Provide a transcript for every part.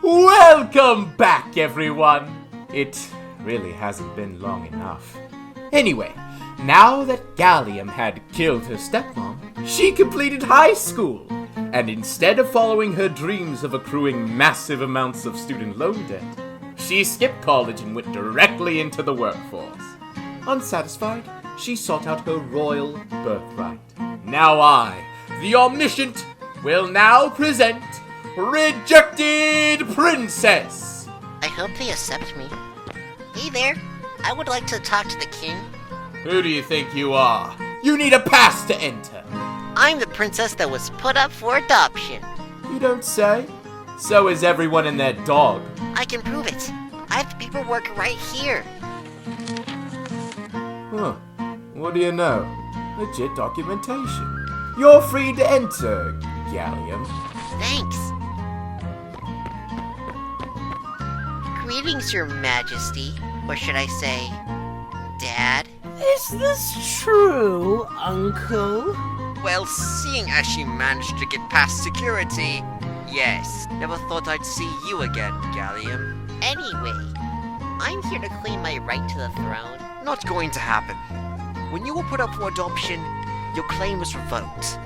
Welcome back, everyone! It really hasn't been long enough. Anyway, now that Gallium had killed her stepmom, she completed high school, and instead of following her dreams of accruing massive amounts of student loan debt, she skipped college and went directly into the workforce. Unsatisfied, she sought out her royal birthright. Now I, the Omniscient, will now present Rejected Princess! I hope they accept me. Hey there, I would like to talk to the king. Who do you think you are? You need a pass to enter. I'm the princess that was put up for adoption. You don't say? So is everyone and their dog. I can prove it. I have the paperwork right here. Huh. What do you know? Legit documentation. You're free to enter, Gallium. Thanks. Greetings, Your Majesty. Or should I say, Dad? Is this true, Uncle? Well, seeing as she managed to get past security, yes. Never thought I'd see you again, Gallium. Anyway, I'm here to claim my right to the throne. Not going to happen. When you were put up for adoption, your claim was revoked.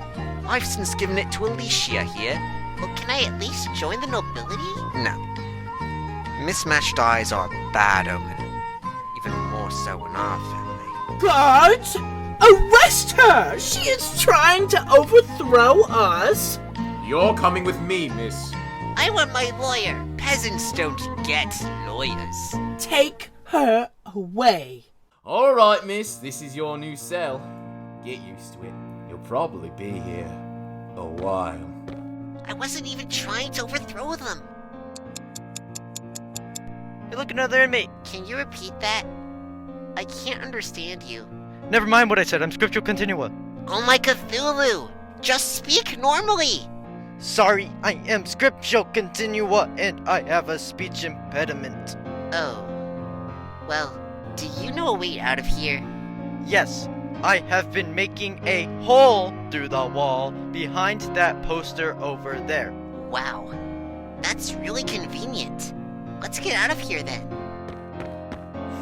I've since given it to Alicia here. Well, can I at least join the nobility? No. Mismatched eyes are a bad omen. Even more so in our family. Guards! Arrest her! She is trying to overthrow us! You're coming with me, miss. I want my lawyer. Peasants don't get lawyers. Take her away. Alright, miss, this is your new cell. Get used to it. You'll probably be here a while. I wasn't even trying to overthrow them. Hey, look, another inmate. Can you repeat that? I can't understand you. Never mind what I said, I'm Scriptural Continua. Oh my Cthulhu! Just speak normally! Sorry, I am Scriptural Continua, and I have a speech impediment. Oh. Well, do you know a way out of here? Yes, I have been making a hole through the wall behind that poster over there. Wow. That's really convenient. Let's get out of here then.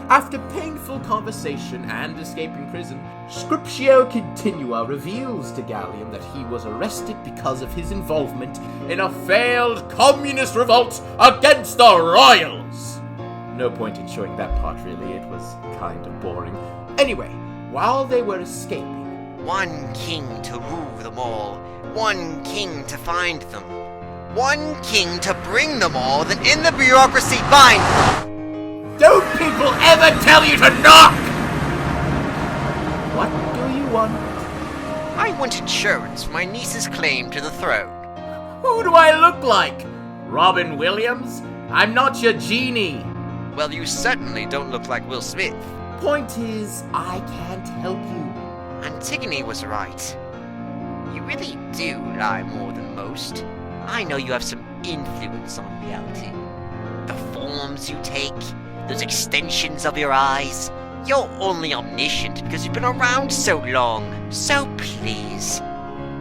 After painful conversation and escaping prison, Scriptio Continua reveals to Gallium that he was arrested because of his involvement in a failed communist revolt against the royals. No point in showing that part, really. It was kind of boring. Anyway, while they were escaping... One king to rule them all. One king to find them. One king to bring them all, then in the bureaucracy bind them. Don't people ever tell you to knock? What do you want? I want insurance for my niece's claim to the throne. Who do I look like? Robin Williams? I'm not your genie. Well, you certainly don't look like Will Smith. Point is, I can't help you. Antigone was right. You really do lie more than most. I know you have some influence on reality. The forms you take, those extensions of your eyes. You're only omniscient because you've been around so long. So please,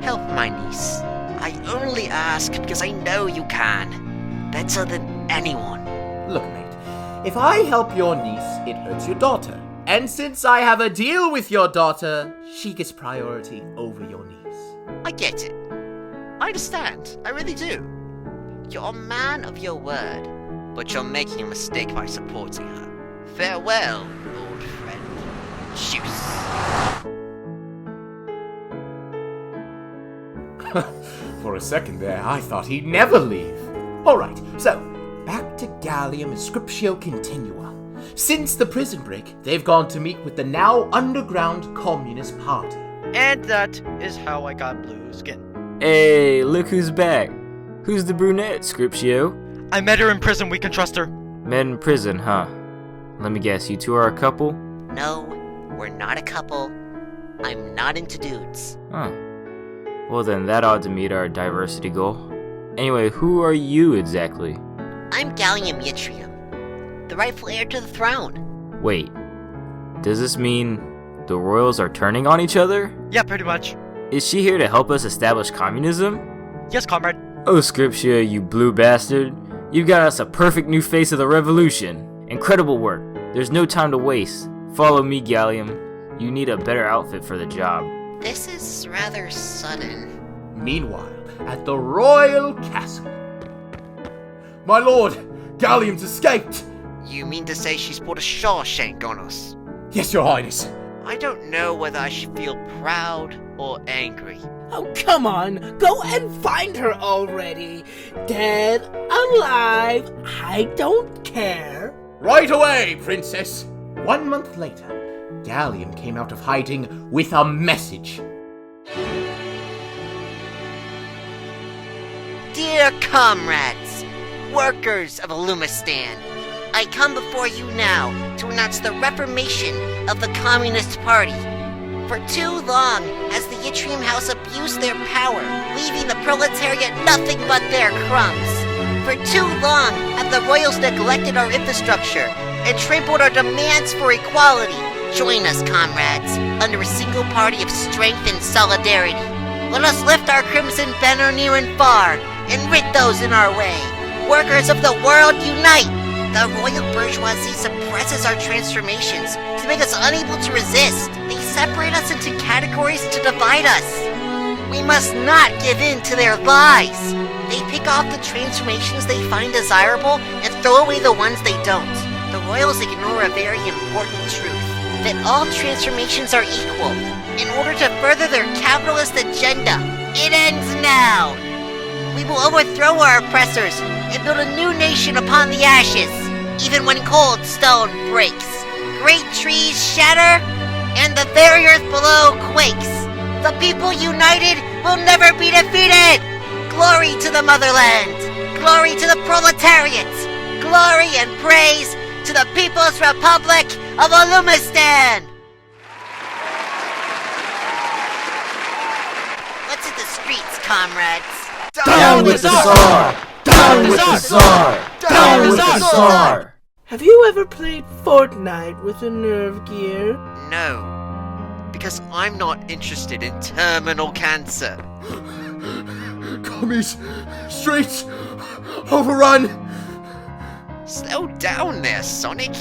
help my niece. I only ask because I know you can. Better than anyone. Look, mate, if I help your niece, it hurts your daughter. And since I have a deal with your daughter, she gets priority over your niece. I get it. I understand. I really do. You're a man of your word. But you're making a mistake by supporting her. Farewell, old friend. Juice. For a second there, I thought he'd never leave. Alright, so, back to Gallium and Scriptio Continua. Since the prison break, they've gone to meet with the now underground Communist Party. And that is how I got blue skin. Hey, look who's back. Who's the brunette, Scriptio? I met her in prison, we can trust her. Met in prison, huh? Let me guess, you two are a couple? No, we're not a couple. I'm not into dudes. Huh. Well then, that ought to meet our diversity goal. Anyway, who are you exactly? I'm Gallium Yttrium, the rightful heir to the throne. Wait, does this mean the royals are turning on each other? Yeah, pretty much. Is she here to help us establish communism? Yes, comrade. Oh, Scriptia, you blue bastard. You got us a perfect new face of the revolution. Incredible work. There's no time to waste. Follow me, Gallium. You need a better outfit for the job. This is rather sudden. Meanwhile, at the royal castle. My lord, Gallium's escaped! You mean to say she's pulled a Shawshank on us? Yes, your highness. I don't know whether I should feel proud or angry. Oh, come on, go and find her already. Dead, alive, I don't care. Right away, princess! 1 month later, Gallium came out of hiding with a message. Dear comrades, workers of Illumistan, I come before you now to announce the reformation of the Communist Party. For too long has the Yttrium House abused their power, leaving the proletariat nothing but their crumbs. For too long have the royals neglected our infrastructure and trampled our demands for equality. Join us, comrades, under a single party of strength and solidarity. Let us lift our crimson banner near and far and rid those in our way. Workers of the world, unite! The royal bourgeoisie suppresses our transformations to make us unable to resist. They separate us into categories to divide us. We must not give in to their lies. They pick off the transformations they find desirable and throw away the ones they don't. The royals ignore a very important truth, that all transformations are equal, in order to further their capitalist agenda. It ends now. We will overthrow our oppressors and build a new nation upon the ashes, even when cold stone breaks. Great trees shatter, and the very earth below quakes. The people united will never be defeated! Glory to the motherland! Glory to the proletariat! Glory and praise to the People's Republic of Illumistan! Let's hit the streets, comrades. Down with the Tsar! Down with the Tsar! Down with the Tsar! Have you ever played Fortnite with a nerve gear? No, because I'm not interested in terminal cancer. Commies! Streets! Overrun! Slow down there, Sonic.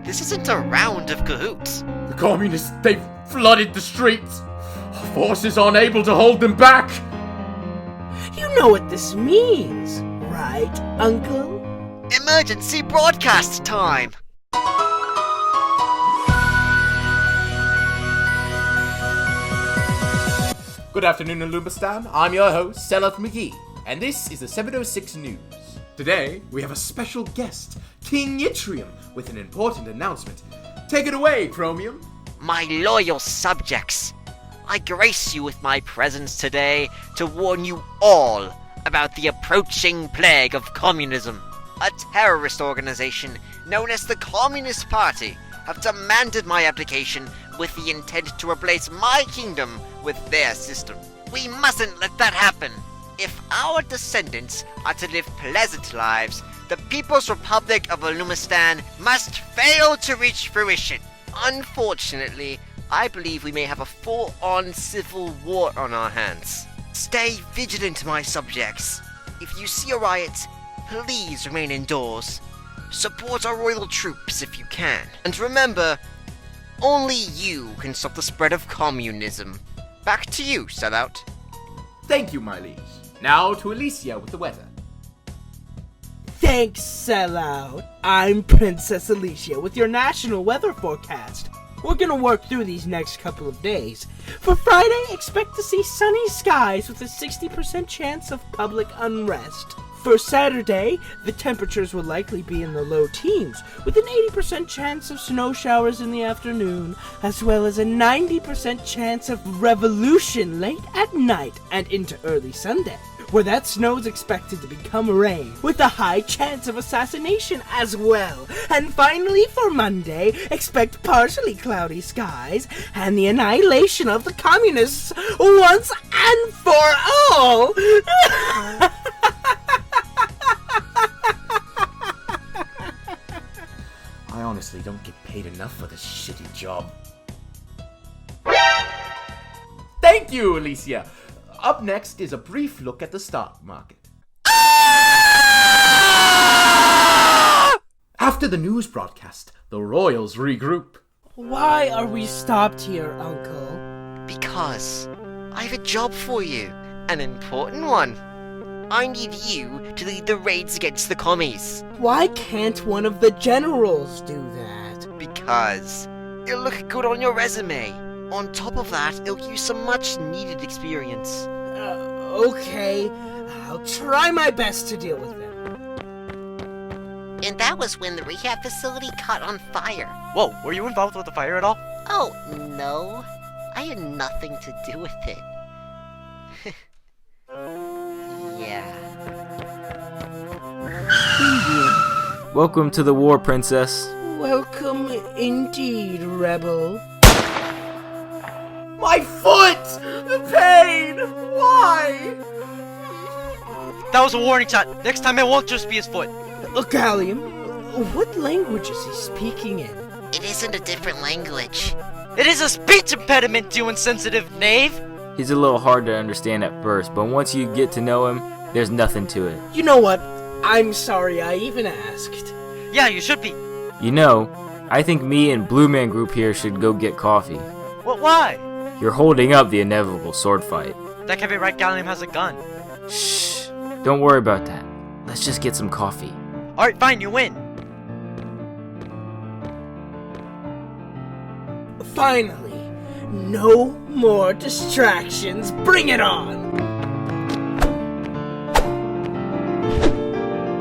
This isn't a round of cahoots. The communists, they've flooded the streets! Our forces aren't able to hold them back! You know what this means, right, Uncle? Emergency broadcast time! Good afternoon, Illumistan. I'm your host, Seleth McGee, and this is the 706 News. Today, we have a special guest, King Yttrium, with an important announcement. Take it away, Chromium. My loyal subjects, I grace you with my presence today to warn you all about the approaching plague of communism. A terrorist organization known as the Communist Party have demanded my abdication with the intent to replace my kingdom with their system. We mustn't let that happen. If our descendants are to live pleasant lives, the People's Republic of Illumistan must fail to reach fruition. Unfortunately, I believe we may have a full-on civil war on our hands. Stay vigilant, my subjects. If you see a riot, please remain indoors. Support our royal troops if you can. And remember, only you can stop the spread of communism. Back to you, sellout. Thank you, my liege. Now to Alicia with the weather. Thanks, sellout. I'm Princess Alicia with your national weather forecast. We're gonna work through these next couple of days. For Friday, expect to see sunny skies with a 60% chance of public unrest. For Saturday, the temperatures will likely be in the low teens, with an 80% chance of snow showers in the afternoon, as well as a 90% chance of revolution late at night and into early Sunday, where that snow is expected to become rain, with a high chance of assassination as well. And finally, for Monday, expect partially cloudy skies and the annihilation of the communists once and for all. I honestly don't get paid enough for this shitty job. Thank you, Alicia. Up next is a brief look at the stock market. After the news broadcast, the royals regroup. Why are we stopped here, Uncle? Because I have a job for you. An important one. I need you to lead the raids against the commies. Why can't one of the generals do that? Because it'll look good on your resume. On top of that, it'll give you some much needed experience. Okay, I'll try my best to deal with them. And that was when the rehab facility caught on fire. Whoa, were you involved with the fire at all? Oh, no. I had nothing to do with it. Yeah. Welcome to the war, princess. Welcome indeed, rebel. My foot! The pain! Why? That was a warning shot. Next time it won't just be his foot. Gallium, what language is he speaking in? It isn't a different language. It is a speech impediment, you insensitive knave. He's a little hard to understand at first, but once you get to know him, there's nothing to it. You know what? I'm sorry I even asked. Yeah, you should be. You know, I think me and Blue Man Group here should go get coffee. What? Why? You're holding up the inevitable sword fight. That can't be right. Gallium has a gun. Shh, don't worry about that. Let's just get some coffee. Alright, fine, you win. Finally, no more distractions. Bring it on!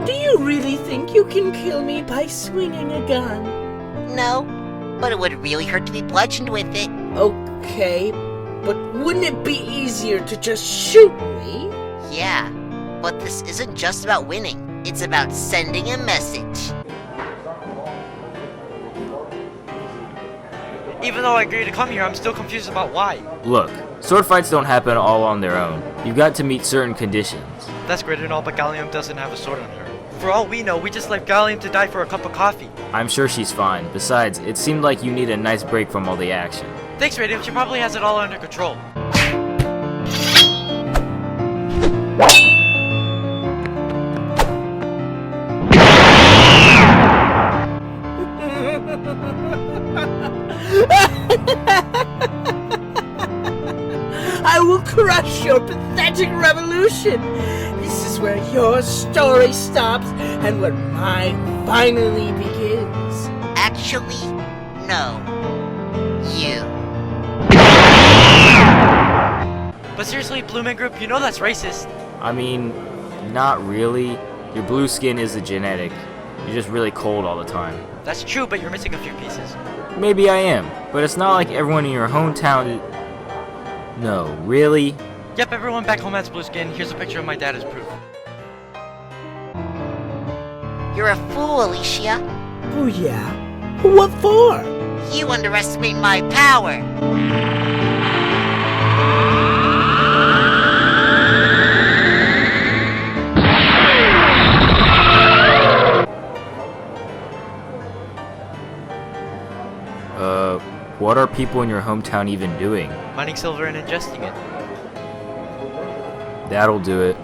Do you really think you can kill me by swinging a gun? No, but it would really hurt to be bludgeoned with it. Okay, but wouldn't it be easier to just shoot me? Yeah, but this isn't just about winning. It's about sending a message. Even though I agree to come here, I'm still confused about why. Look, sword fights don't happen all on their own. You've got to meet certain conditions. That's great and all, but Gallium doesn't have a sword on her. For all we know, we just left Gallium to die for a cup of coffee. I'm sure she's fine. Besides, it seemed like you need a nice break from all the action. Thanks, Radium. She probably has it all under control. I will crush your pathetic revolution! This is where your story stops and where mine finally begins. Actually, no. You. But seriously, Blue Man Group, you know that's racist. I mean, not really. Your blue skin is a genetic. You're just really cold all the time. That's true, but you're missing a few pieces. Maybe I am, but it's not like everyone in your hometown. No, really? Yep, everyone back home has blue skin. Here's a picture of my dad as proof. You're a fool, Alicia. Oh yeah? What for? You underestimate my power. What are people in your hometown even doing? Mining silver and ingesting it. That'll do it.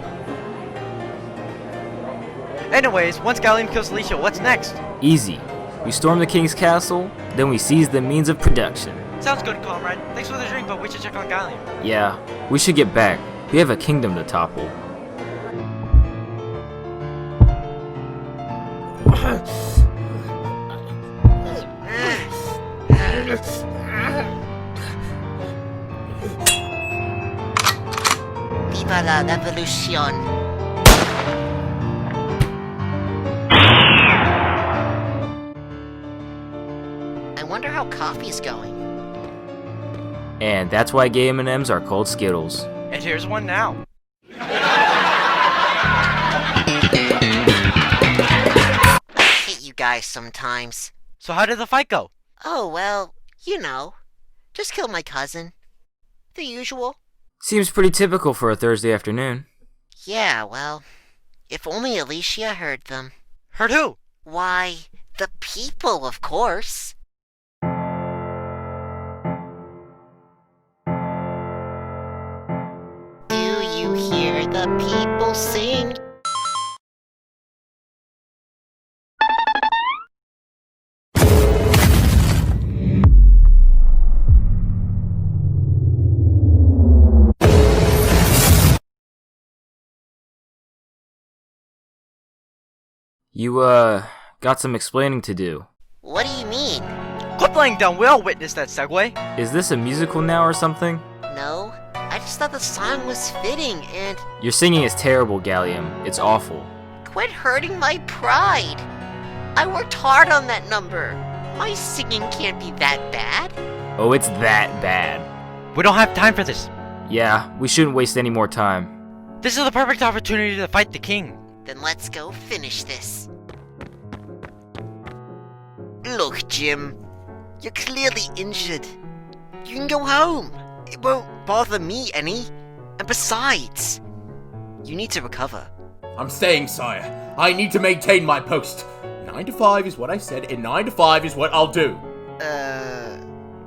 Anyways, once Gallium kills Alicia, what's next? Easy. We storm the king's castle, then we seize the means of production. Sounds good, comrade. Thanks for the drink, but we should check on Gallium. Yeah, we should get back. We have a kingdom to topple. Viva la revolution. I wonder how coffee's going. And that's why gay M&Ms are called Skittles. And here's one now. I hate you guys sometimes. So how did the fight go? Oh, well, you know. Just killed my cousin. The usual. Seems pretty typical for a Thursday afternoon. Yeah, well, if only Alicia heard them. Heard who? Why, the people, of course. Do you hear the people sing? You, got some explaining to do. What do you mean? Quit laying down, we all witnessed that segue. Is this a musical now or something? No, I just thought the song was fitting and... Your singing is terrible, Gallium. It's awful. Quit hurting my pride. I worked hard on that number. My singing can't be that bad. Oh, it's that bad. We don't have time for this. Yeah, we shouldn't waste any more time. This is the perfect opportunity to fight the king. Then let's go finish this. Look, Jim. You're clearly injured. You can go home. It won't bother me any. And besides, you need to recover. I'm staying, sire. I need to maintain my post. 9 to 5 is what I said, and 9 to 5 is what I'll do.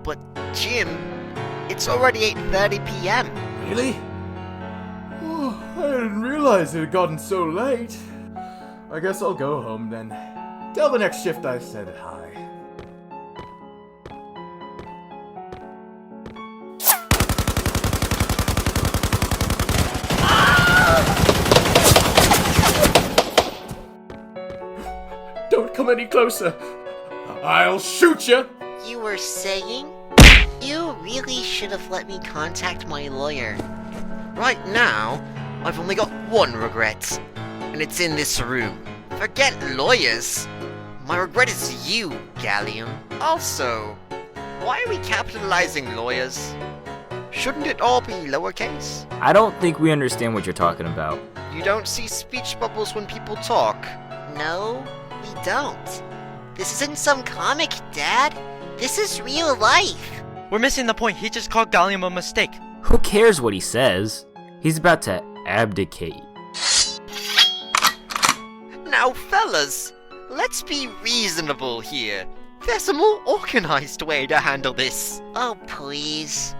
But Jim, it's already 8:30 p.m. Really? Oh, I didn't realize it had gotten so late. I guess I'll go home then. Tell the next shift I said hi. Don't come any closer. I'll shoot you. You were saying? You really should have let me contact my lawyer. Right now, I've only got one regret, and it's in this room. Forget lawyers. My regret is you, Gallium. Also, why are we capitalizing lawyers? Shouldn't it all be lowercase? I don't think we understand what you're talking about. You don't see speech bubbles when people talk? No, we don't. This isn't some comic, Dad. This is real life. We're missing the point. He just called Gallium a mistake. Who cares what he says? He's about to abdicate. Now, fellas, let's be reasonable here. There's a more organized way to handle this. Oh, please.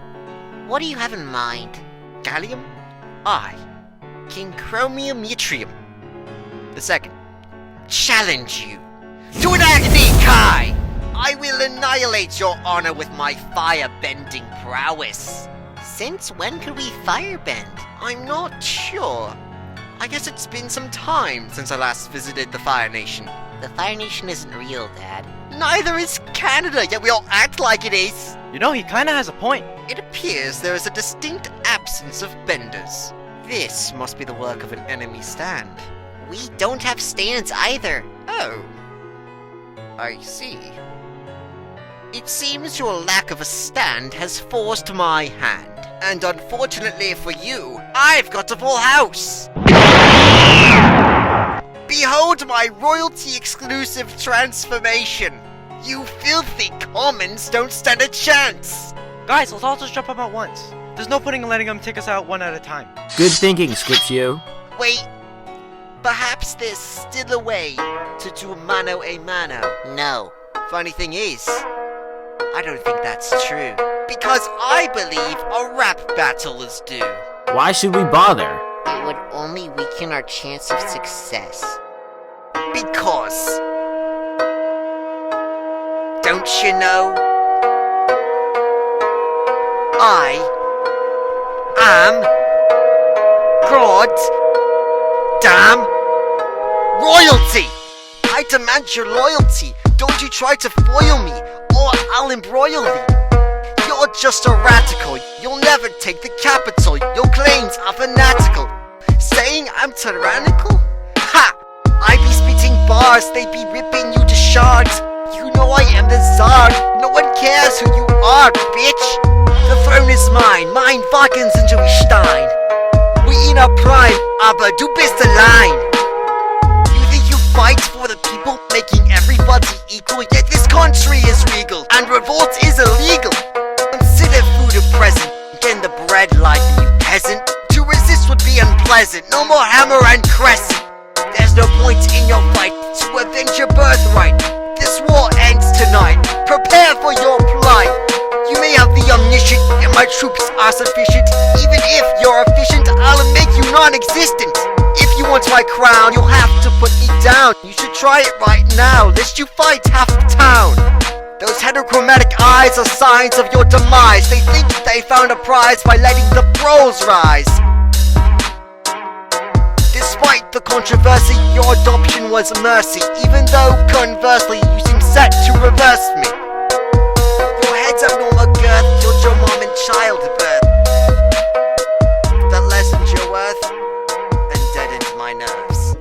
What do you have in mind? Gallium? I, King Chromium Yttrium. The second, challenge you to an Agni Kai! I will annihilate your honor with my fire-bending prowess. Since when could we firebend? I'm not sure. I guess it's been some time since I last visited the Fire Nation. The Fire Nation isn't real, Dad. Neither is Canada, yet we all act like it is. You know, he kinda has a point. It appears there is a distinct absence of benders. This must be the work of an enemy stand. We don't have stands either. Oh. I see. It seems your lack of a stand has forced my hand. And unfortunately for you, I've got a full house! Behold my royalty-exclusive transformation! You filthy commons don't stand a chance! Guys, let's all just jump up at once. There's no point in letting him take us out one at a time. Good thinking, Scriptio. Wait, perhaps there's still a way to do mano a mano. No. Funny thing is, I don't think that's true. Because I believe a rap battle is due. Why should we bother? It would only weaken our chance of success. Because... don't you know? I am God damn royalty! I demand your loyalty. Don't you try to foil me, or I'll embroil thee. You're just a radical. You'll never take the capital. Your claims are fanatical. Saying I'm tyrannical? Ha! I be spitting bars, they be ripping you to shards. You know I am the Tsar. No one cares who you are, bitch. The throne is mine Wagen sind wir Stein. We in our prime, aber du bist allein. You think you fight for the people, making everybody equal? Yet this country is regal, and revolt is illegal. Consider food a present, get the bread like you peasant. To resist would be unpleasant, no more hammer and crescent. There's no point in your fight to avenge your birthright. This war ends tonight, prepare for your plight. You may have the omniscient, and my troops are sufficient. Even if you're efficient, I'll make you non-existent. If you want my crown, you'll have to put me down. You should try it right now, lest you fight half the town. Those heterochromatic eyes are signs of your demise. They think they found a prize by letting the pros rise. Despite the controversy, your adoption was a mercy, even though, conversely, you seem set to reverse me. Your head's of normal girth, killed your mom in childbirth. That lessened your worth, and deadened my nerves.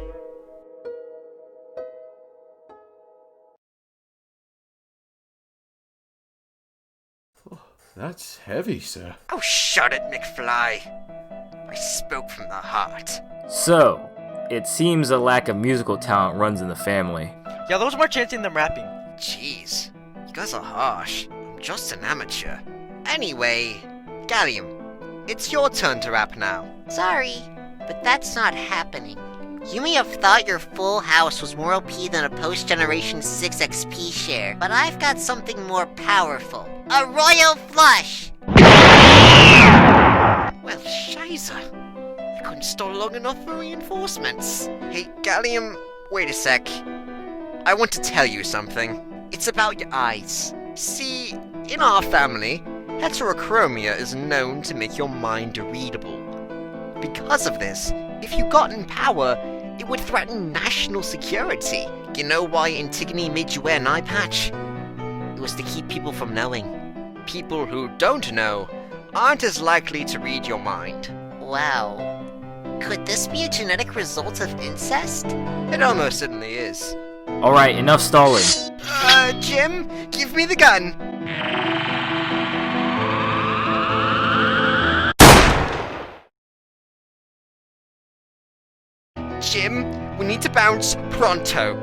That's heavy, sir. Oh, shut it, McFly. I spoke from the heart. So, it seems a lack of musical talent runs in the family. Yeah, those more chanting than rapping. Jeez, you guys are harsh. I'm just an amateur. Anyway, Gallium, it's your turn to rap now. Sorry, but that's not happening. You may have thought your full house was more OP than a post-generation 6 XP share, but I've got something more powerful. A royal flush! Well, shiza. I couldn't stall long enough for reinforcements. Hey, Gallium, wait a sec. I want to tell you something. It's about your eyes. See, in our family, heterochromia is known to make your mind readable. Because of this, if you got in power, it would threaten national security. You know why Antigone made you wear an eye patch? It was to keep people from knowing. People who don't know aren't as likely to read your mind. Wow. Could this be a genetic result of incest? It almost certainly is. Alright, enough stalling. Jim, give me the gun. Jim, we need to bounce pronto.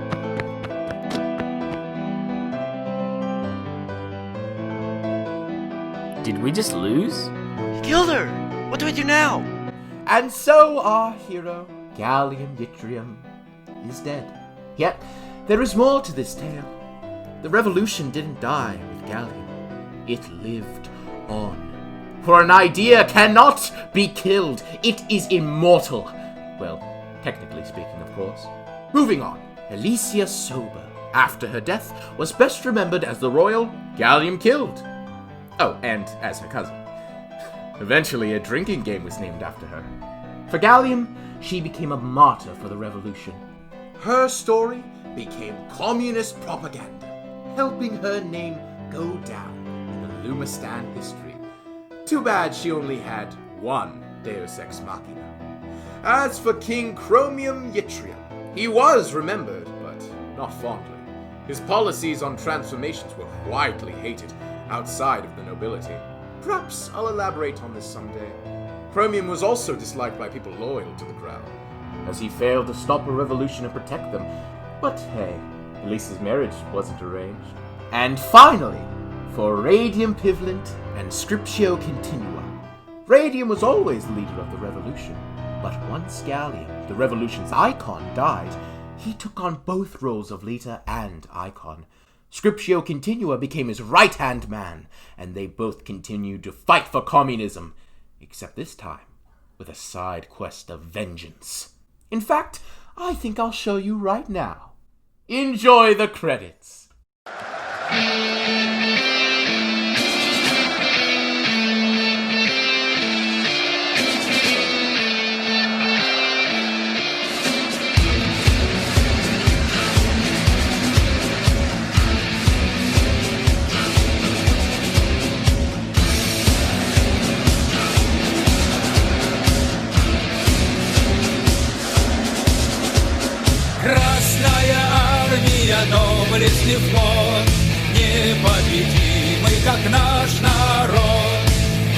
Did we just lose? Killed her! What do we do now? And so our hero, Gallium Yttrium, is dead. Yet, there is more to this tale. The revolution didn't die with Gallium. It lived on. For an idea cannot be killed. It is immortal. Well, technically speaking, of course. Moving on. Alicia Sober, after her death, was best remembered as the royal Gallium Killed. Oh, and as her cousin. Eventually, a drinking game was named after her. For Gallium, she became a martyr for the revolution. Her story became communist propaganda, helping her name go down in the Illumistan history. Too bad she only had one Deus Ex Machina. As for King Chromium Yttrium, he was remembered, but not fondly. His policies on transformations were widely hated outside of the nobility. Perhaps I'll elaborate on this someday. Chromium was also disliked by people loyal to the crown, as he failed to stop a revolution and protect them. But hey, at least his marriage wasn't arranged. And finally, for Radium Pivlint and Scriptio Continua. Radium was always the leader of the revolution, but once Gallium, the revolution's icon, died, he took on both roles of leader and icon. Scriptio Continua became his right-hand man, and they both continued to fight for communism, except this time with a side quest of vengeance. In fact, I think I'll show you right now. Enjoy the credits. Доблестный флот, непобедимый, как наш народ.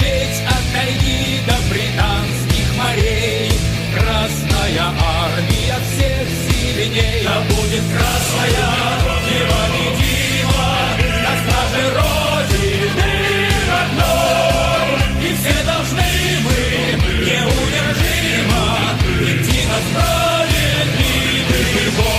Ведь от тайги до британских морей Красная армия всех сильней. Да будет красная непобедима на страже Родины родной. И все должны мы неудержимо идти на справедливый бой.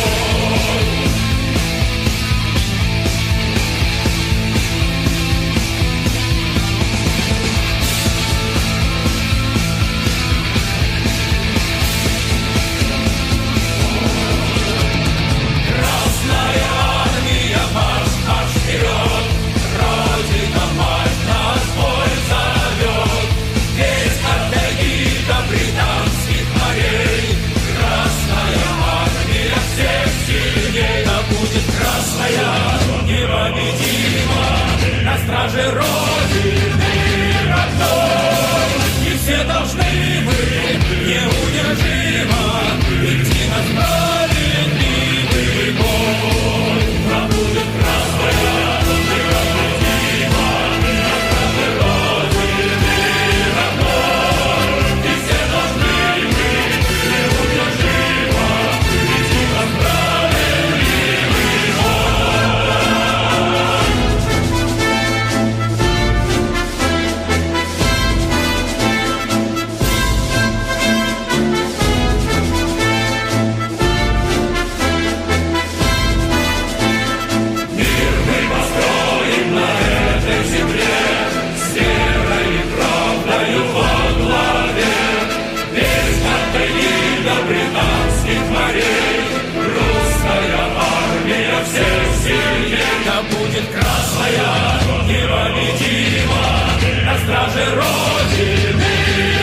Родины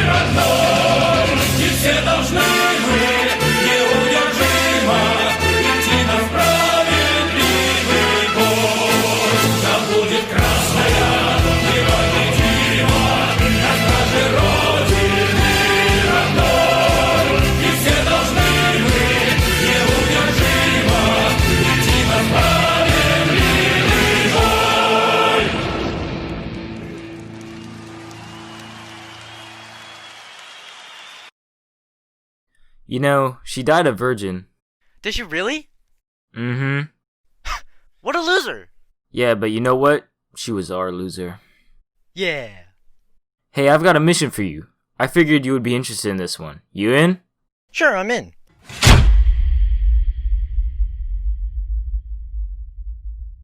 родной, и все должны мы неудержимо идти на справедливый бой. Да будет красная непобедима на страже Родины родной, и все должны мы неудержимо идти на справедливый бой. You know, she died a virgin. Did she really? Mm-hmm. What a loser! Yeah, but you know what? She was our loser. Yeah. Hey, I've got a mission for you. I figured you would be interested in this one. You in? Sure, I'm in.